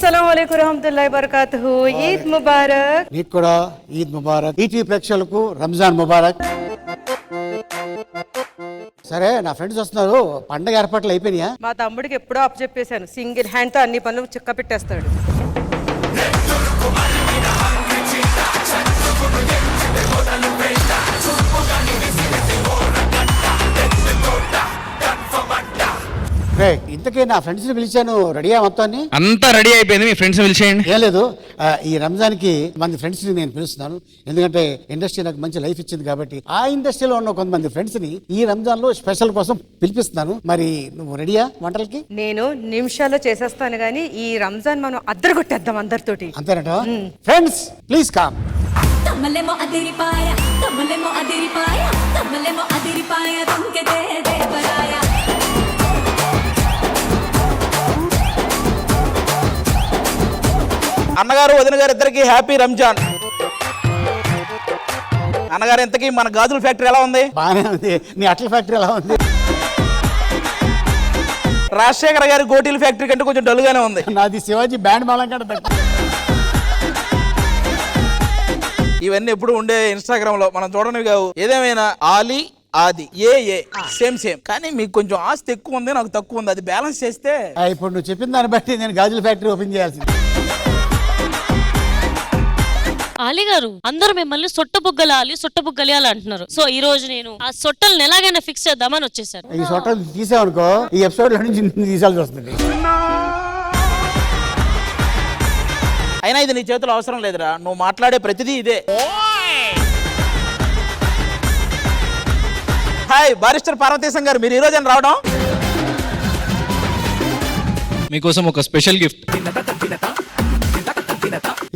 అస్సలాము అలైకుం రహమతుల్లాహి బరకాతుహు. ఈద్ ముబారక్. నీకు కూడా ఈద్ ముబారక్. ఈటీవీ ప్రేక్షకులకు రంజాన్ ముబారక్. సరే, నా ఫ్రెండ్స్ వస్తున్నారు, పండగ ఏర్పాట్లు అయిపోయినాయా? మా తమ్ముడికి ఎప్పుడో అప్పచెప్పేశాను, సింగిల్ హ్యాండ్ తో అన్ని పనులు చిక్క పెట్టేస్తాడు. ఇంతకీ నా ఫ్రెండ్స్ ని పిలిచాను, రెడీయా మొత్తాన్ని? అంతా రెడీ అయిపోయింది, మీ ఫ్రెండ్స్ పిలిచేయండి. ఏం లేదు, ఈ రంజాన్ కి మంది ఫ్రెండ్స్ ని నేను పిలుస్తున్నాను. ఎందుకంటే ఇండస్ట్రీ నాకు మంచి లైఫ్ ఇచ్చింది కాబట్టి ఆ ఇండస్ట్రీలో ఉన్న కొంతమంది ఫ్రెండ్స్ ని ఈ రంజాన్ లో స్పెషల్ కోసం పిలిపిస్తున్నాను. మరి నువ్వు రెడీయా వంటలకి? నేను నిమిషాల్లో చేసేస్తాను గానీ ఈ రంజాన్ మనం అద్దరగొట్టేద్దాం అందరితోటి. అంతేనట. Friends please come. తమ్మలేమో అదిరిపాయ, తమ్మలేమో అదిరిపాయ, తమ్మలేమో అదిరిపాయ, తుంకెదే దేవరాయ. అన్నగారు వదిన గారు ఇద్దరికి హ్యాపీ రంజాన్. అన్నగారు ఇంతకీ మన గాజుల ఫ్యాక్టరీ ఎలా ఉంది? బాగానే ఉంది. నీ అట్ల ఫ్యాక్టరీ ఎలా ఉంది? రాజశేఖర్ గారి గోటీల ఫ్యాక్టరీ కంటే కొంచెం డల్గానే ఉంది. నాది శివాజీ బ్యాండ్ మేళం కంటే తక్కువ. ఇవన్నీ ఎప్పుడు ఉండే ఇన్స్టాగ్రామ్ లో మనం చూడనివి కావు. ఏదేమైనా ఆలీ ఆది ఏ సేమ్ సేమ్, కానీ మీకు కొంచెం ఆస్తి ఎక్కువ ఉంది, నాకు తక్కువ ఉంది. అది బ్యాలెన్స్ చేస్తే ఇప్పుడు నువ్వు చెప్పిన దాన్ని బట్టి నేను గాజుల ఫ్యాక్టరీ ఓపెన్ చేయాల్సింది. ఆలీ గారు, అందరూ మిమ్మల్ని సొట్టబుగ్గలి అంటున్నారు. సో ఈ రోజు నేను ఆ సొట్టల్ని ఎలాగైనా ఫిక్స్ చేద్దామని వచ్చేసాను. ఈ సొట్టలు తీసావనుకో ఈ ఎపిసోడ్ లో నుంచి తీసాల్సి వస్తుంది. అయినా ఇది నీ చేతులు అవసరం లేదురా, నువ్వు మాట్లాడే ప్రతిదీ ఇదే. హాయ్ బారిస్టర్ పార్వతీశం గారు, మీరు ఈ రోజు రావడం? మీకోసం ఒక స్పెషల్ గిఫ్ట్.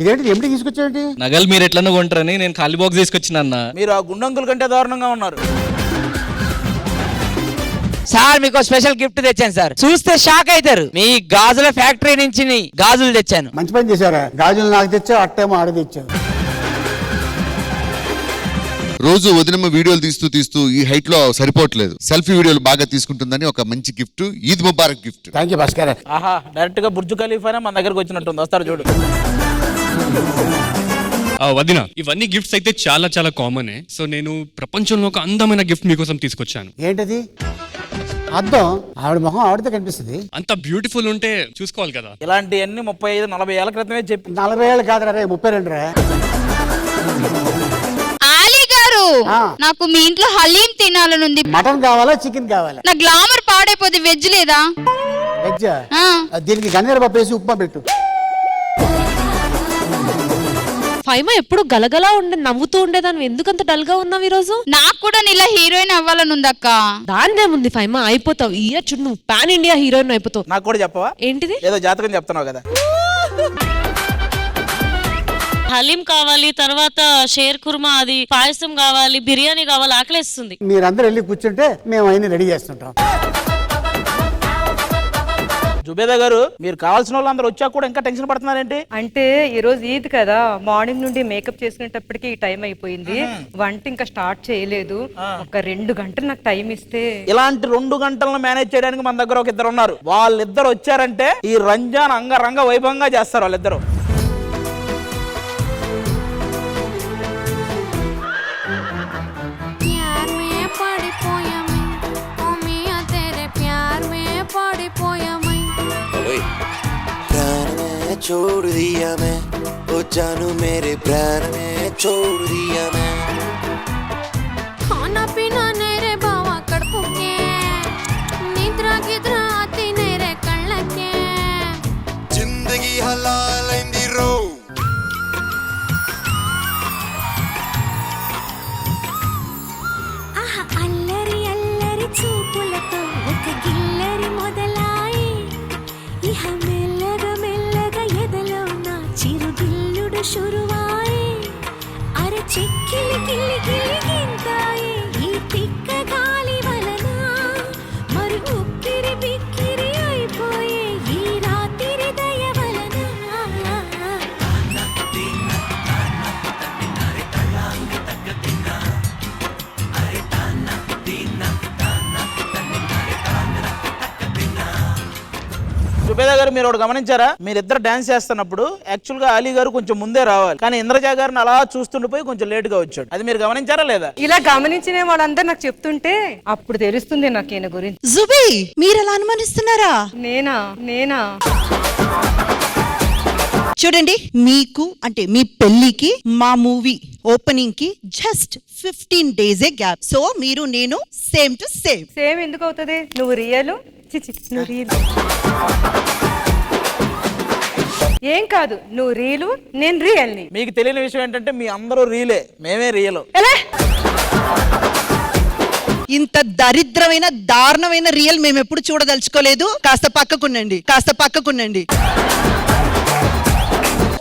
ఇదేంటి ఎండి తీసుకొచ్చాఏంటి? నగలు మీరు ఎట్లనో కొంటారని నేను ఖాళీ బాక్స్ తీసుకొచ్చిన అన్న. మీరు ఆ గుండంకుల కంటే దారుణంగా ఉన్నారు. సార్ మీకు స్పెషల్ గిఫ్ట్ తెచ్చాను సార్, చూస్తే షాక్ అవుతారు. మీ గాజుల ఫ్యాక్టరీ నుంచి గాజులు తెచ్చాను. మంచి పని చేశారా, గాజులు నాకు తెచ్చావు, అట్టేమో ఆడ తెచ్చావు. రోజు వదినమ్మ వీడియోలు తీస్తూ ఈ హైట్ లో సరిపోవట్లేదు, సెల్ఫీ వీడియోలు బాగా తీసుకుంటుందని ఒక మంచి gift, Eid Mubarak gift. Thank you Bhaskar. ఆహా, డైరెక్ట్ గా బుర్జు ఖలీఫానే మన దగ్గరకు వచ్చినట్టుంది. వస్తారు చూడు. వదిన, ఇవన్నీ గిఫ్ట్స్ అయితే చాలా చాలా కామనే. సో నేను ప్రపంచంలో ఒక అందమైన గిఫ్ట్ మీకోసం తీసుకొచ్చాను. ఏంటది? అద్దం. ఆవిడ మొహం ఆవిడతో కనిపిస్తుంది. అంత బ్యూటిఫుల్ ఉంటే చూసుకోవాలి కదా. ఇలాంటివన్నీ 35-40 ఏళ్ల క్రితమే చెప్పి. 40 ఏళ్ళు కాదురా రే, 32 రా. ఆలీ గారు, నాకు మీ ఇంట్లో హలీం తినాలనుంది. మటన్ కావాలా చికెన్ కావాలా? నా గ్లామర్ పాడైపోతే వెజ్ లేదా? వెజ్. దీనికి గన్నేరు పప్పు వేసి ఉప్మా పెట్టు. ఫైమా ఎప్పుడు గలగలా నవ్వుతూ ఉండేదాన్ని, ఎందుకంత డల్ గా ఉన్నావు ఈ రోజు? నాకు కూడా నీలా హీరోయిన్ అవ్వాలనుందక్క. దాన్నేముంది ఫైమా, అయిపోతావు. ఈ ఇయర్ చూడు, నువ్వు పాన్ ఇండియా హీరోయిన్ అయిపోతావు. నాకు కూడా చెప్పవా? ఏంటిది? ఏదో జాతకం చెప్తున్నావు కదా. హలీం కావాలి, తర్వాత షేర్ కుర్మా, అది పాయసం కావాలి, బిర్యానీ కావాలి, ఆకలేస్తుంది. మీరందరూ వెళ్ళి కూర్చుంటే మేము అయినా రెడీ చేస్తుంటాం. జుబేదా గారు, మీరు కావాల్సిన వాళ్ళందరూ వచ్చాక కూడా ఇంకా టెన్షన్ పడుతున్నారేంటి? అంటే ఈ రోజు ఈద్ కదా, మార్నింగ్ నుండి మేకప్ చేసుకునేటప్పటికి ఈ టైం అయిపోయింది. వంట ఇంకా స్టార్ట్ చేయలేదు. ఒక 2 గంటలు నాకు టైం ఇస్తే. ఇలాంటి 2 గంటలను మేనేజ్ చేయడానికి మన దగ్గర ఒక ఇద్దరు ఉన్నారు. వాళ్ళిద్దరు వచ్చారంటే ఈ రంజాన్ అంగరంగ వైభవంగా చేస్తారు వాళ్ళిద్దరు. छोड़ दिया मैं, ओ जानू मेरे प्राण में छोड़ दिया मैं. खाना पीना नेरे बावा कड़पू के, निद्रा गिद्रा आती नेरे कళ్ళ के. जिंदगी हलाल इंदी रो. ఆహా, అల్లరి అల్లరి చూపులతో ఒక గిల్లరి మొదలాయి. ఇహ మెల్లగా మెల్లగా ఎదలో నా చిరుగిల్లుడు శురువాయి. అరే చిక్కిలి గిల్లి గిల్లి గింతాయి ఈ తిక్క గాలి వలన. మరి ఉక్కిరి బిక్కిరి అయిపోయే ఈ రాత్రి దయ వలన. జుబేదా గారు మీరు ఒకటి గమనించారా? మీరిద్దరు డాన్స్ చేస్తున్నప్పుడు యాక్చువల్ గా అలీ గారు కొంచెం ముందే రావాలి, కానీ ఇంద్రజ గారిని అలా చూస్తుండిపోయి కొంచెం లేట్ గా వచ్చాడు. అది మీరు గమనించారా లేదా? ఇలా గమనించిన వాళ్ళందరూ నాకు చెప్తుంటే అప్పుడు తెలుస్తుంది నాకు ఈయన గురించి. జుబీ మీరు అలా అనుమానిస్తున్నారా? నేనా చూడండి, మీకు అంటే మీ పెళ్లికి మా మూవీ ఓపెనింగ్ కి జస్ట్ 15 days గ్యాప్. సో మీరు నేను సేమ్ టు సేమ్. సేమ్ ఎందుకు అవుతుంది? నువ్వు రియల్, నువ్వు రియల్ ఏం కాదు, నువ్వు రీలు నేను రియల్ని. మీకు తెలియని విషయం ఏంటంటే మీ అందరూ రీలే, మేమే రియల్. ఇంత దరిద్రమైన దారుణమైన రియల్ మేము ఎప్పుడు చూడదలుచుకోలేదు. కాస్త పక్కకున్నండి.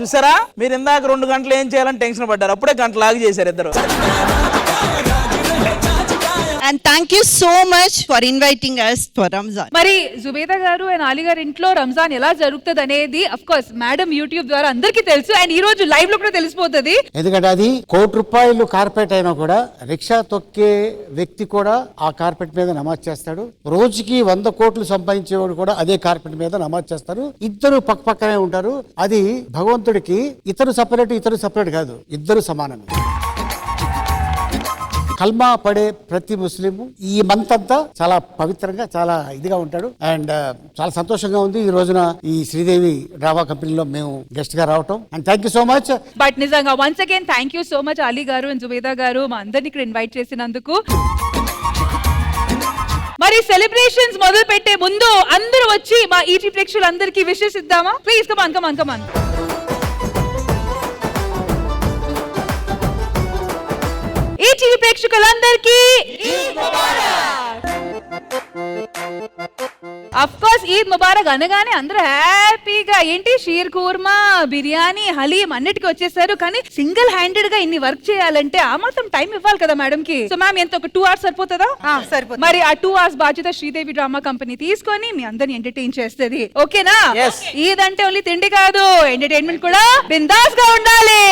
చూసారా, మీరు ఇందాక 2 గంటలు ఏం చేయాలని టెన్షన్ పడ్డారు, అప్పుడే గంటలాగా చేశారు ఇద్దరు. And thank you so much for inviting us for Ramzan. మరి జుబేదా గారు అండ్ అలీ గారి ఇంట్లో రంజాన్ ఎలా జరుగుతుంది అనేది అఫ్ కోర్స్ మేడం యూట్యూబ్ ద్వారా అందరికీ తెలుసు, అండ్ ఈ రోజు లైవ్ లో కూడా తెలిసిపోతుంది. ఎందుకంటే అది ₹1,00,00,000 కార్పెట్ అయినా కూడా రిక్షా తొక్కే వ్యక్తి కూడా ఆ కార్పెట్ మీద నమాజ్ చేస్తాడు. రోజుకి 100 కోట్లు సంపాదించేవాడు కూడా అదే కార్పెట్ మీద నమాజ్ చేస్తారు. ఇద్దరు పక్కనే ఉంటారు. అది భగవంతుడికి ఇతరు సపరేట్ కాదు, ఇద్దరు సమానమే. కల్మా పడే ప్రతి ముస్లిం ఈ మంత్ అంతా చాలా పవిత్రంగా చాలా ఇదిగా ఉంటాడు. అండ్ చాలా సంతోషంగా ఉంది ఈ రోజున ఈ శ్రీదేవి డ్రామా కంపెనీలో మేము గెస్ట్ గా రావటం. And thank you so much. But నిజంగా once again thank you so much Ali garu and Zubeda గారు మా అందరిని ఇక్కడ ఇన్వైట్ చేసినందుకు. మరి సెలబ్రేషన్స్ మొదలు పెట్టే ముందు అందరూ వచ్చి మా ఈటీ ప్రేక్షకులందరికీ విషెస్ ఇద్దామా? Please come on. ఈటీవీ ప్రేక్షకులందరికీ అఫ్ కోర్స్ ఈద్ ముబారక్ అనగానే అందరూ హ్యాపీగా ఏంటి షీర్ కుర్మా, బిర్యానీ, హలీం అన్నిటికీ వచ్చేసారు. కానీ సింగిల్ హ్యాండెడ్ గా ఇన్ని వర్క్ చేయాలంటే ఆ మాత్రం టైం ఇవ్వాలి కదా మేడం కి. సో మ్యామ్ ఎంత ఒక 2 hours సరిపోతుందా? సరిపోతుంది. మరి ఆ 2 hours బాధ్యత శ్రీదేవి డ్రామా కంపెనీ తీసుకొని మీ అందరిని ఎంటర్టైన్ చేస్తుంది. ఓకేనా? ఈద్ అంటే ఓన్లీ తిండి కాదు, ఎంటర్టైన్మెంట్ కూడా బిందాస్ గా ఉండాలి.